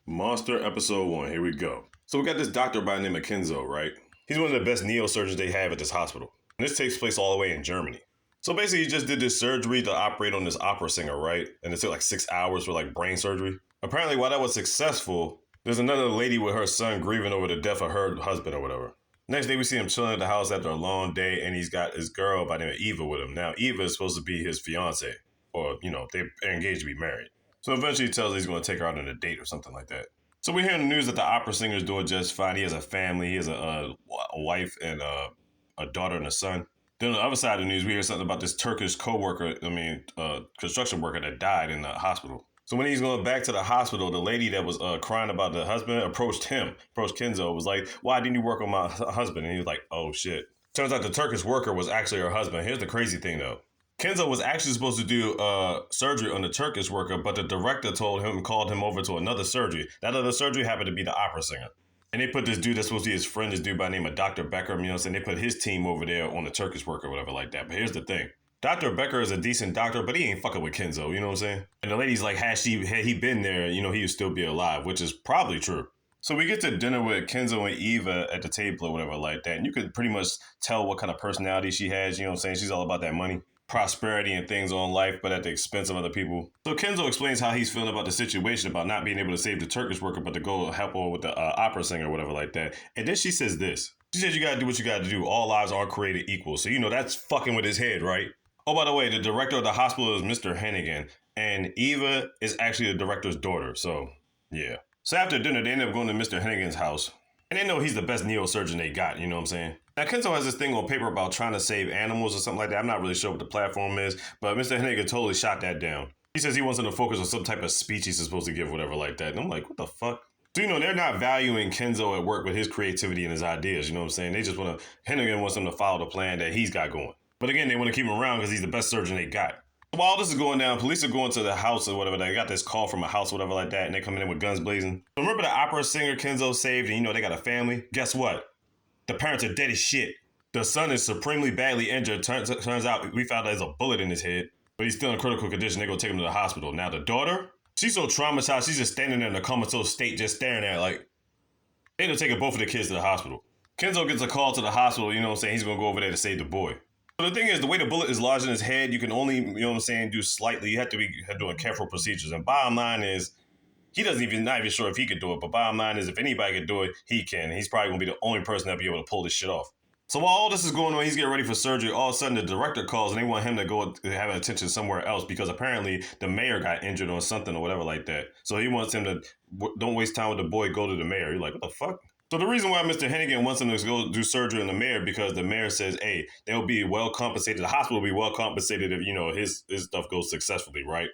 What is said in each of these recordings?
Monster episode 1. Here we go. So we got this doctor by the name of Kenzo, right? He's one of the best neurosurgeons they have at this hospital. And this takes place all the way in Germany. So basically, he just did this surgery to operate on this opera singer, right? And it took like 6 hours for like brain surgery. Apparently, while that was successful, there's another lady with her son grieving over the death of her husband or whatever. Next day, we see him chilling at the house after a long day, and he's got his girl by the name of Eva with him. Now, Eva is supposed to be his fiance, or, they're engaged to be married. So eventually he tells her he's going to take her out on a date or something like that. So we hear in the news that the opera singer is doing just fine. He has a family. He has a wife and a daughter and a son. Then on the other side of the news, we hear something about this Turkish construction worker that died in the hospital. So when he's going back to the hospital, the lady that was crying about the husband approached Kenzo, was like, why didn't you work on my husband? And he was like, oh shit. Turns out the Turkish worker was actually her husband. Here's the crazy thing though. Kenzo was actually supposed to do surgery on the Turkish worker, but the director called him over to another surgery. That other surgery happened to be the opera singer. And they put this dude that's supposed to be his friend, this dude by the name of Dr. Becker, and they put his team over there on the Turkish worker or whatever like that. But here's the thing. Dr. Becker is a decent doctor, but he ain't fucking with Kenzo, you know what I'm saying? And the lady's like, had he been there, he would still be alive, which is probably true. So we get to dinner with Kenzo and Eva at the table or whatever like that. And you could pretty much tell what kind of personality she has, you know what I'm saying? She's all about that money, prosperity and things on life, but at the expense of other people. So Kenzo explains how he's feeling about the situation, about not being able to save the Turkish worker, but to go help her with the opera singer or whatever like that. And then she says this. She says you gotta do what you gotta do. All lives are created equal. So that's fucking with his head, right? Oh, by the way, the director of the hospital is Mr. Hennigan, and Eva is actually the director's daughter. So, yeah. So after dinner, they end up going to Mr. Hennigan's house. And they know he's the best neurosurgeon they got, you know what I'm saying? Now, Kenzo has this thing on paper about trying to save animals or something like that. I'm not really sure what the platform is, but Mr. Hennigan totally shot that down. He says he wants him to focus on some type of speech he's supposed to give, whatever like that. And I'm like, what the fuck? So, they're not valuing Kenzo at work with his creativity and his ideas, you know what I'm saying? They just Hennigan wants him to follow the plan that he's got going. But again, they want to keep him around because he's the best surgeon they got. While this is going down, police are going to the house or whatever. They got this call from a house or whatever like that, and they're coming in with guns blazing. So remember the opera singer Kenzo saved, and they got a family? Guess what? The parents are dead as shit. The son is supremely badly injured. Turns out we found there's a bullet in his head, but he's still in critical condition. They're going to take him to the hospital. Now the daughter, she's so traumatized, she's just standing there in a comatose state, just staring at it like, they're going to take both of the kids to the hospital. Kenzo gets a call to the hospital, he's going to go over there to save the boy. So the thing is, the way the bullet is lodged in his head, you can only, do slightly. You have to be doing careful procedures. And bottom line is, he not even sure if he could do it. But bottom line is, if anybody could do it, he can. He's probably going to be the only person that'll be able to pull this shit off. So while all this is going on, he's getting ready for surgery. All of a sudden, the director calls and they want him to go have attention somewhere else because apparently the mayor got injured on something or whatever like that. So he wants him to, don't waste time with the boy, go to the mayor. You're like, what the fuck? So the reason why Mr. Hennigan wants him to go do surgery on the mayor because the mayor says, hey, they'll be well compensated. The hospital will be well compensated if, his stuff goes successfully, right?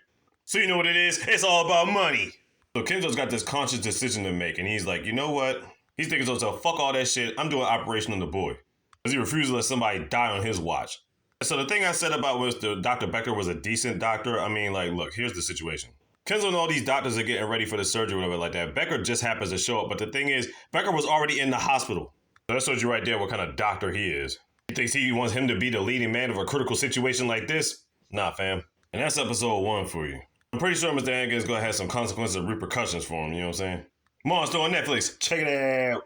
So you know what it is? It's all about money. So Kenzo's got this conscious decision to make. And he's like, you know what? He's thinking to himself, fuck all that shit. I'm doing operation on the boy. Because he refuses to let somebody die on his watch. So the thing I said about was Dr. Becker was a decent doctor. Look, here's the situation. Kenzo and all these doctors are getting ready for the surgery or whatever like that. Becker just happens to show up. But the thing is, Becker was already in the hospital. So that shows you right there what kind of doctor he is. He thinks he wants him to be the leading man of a critical situation like this? Nah, fam. And that's episode 1 for you. I'm pretty sure Mr. Hennigan is going to have some consequences and repercussions for him, you know what I'm saying? Monster on Netflix. Check it out.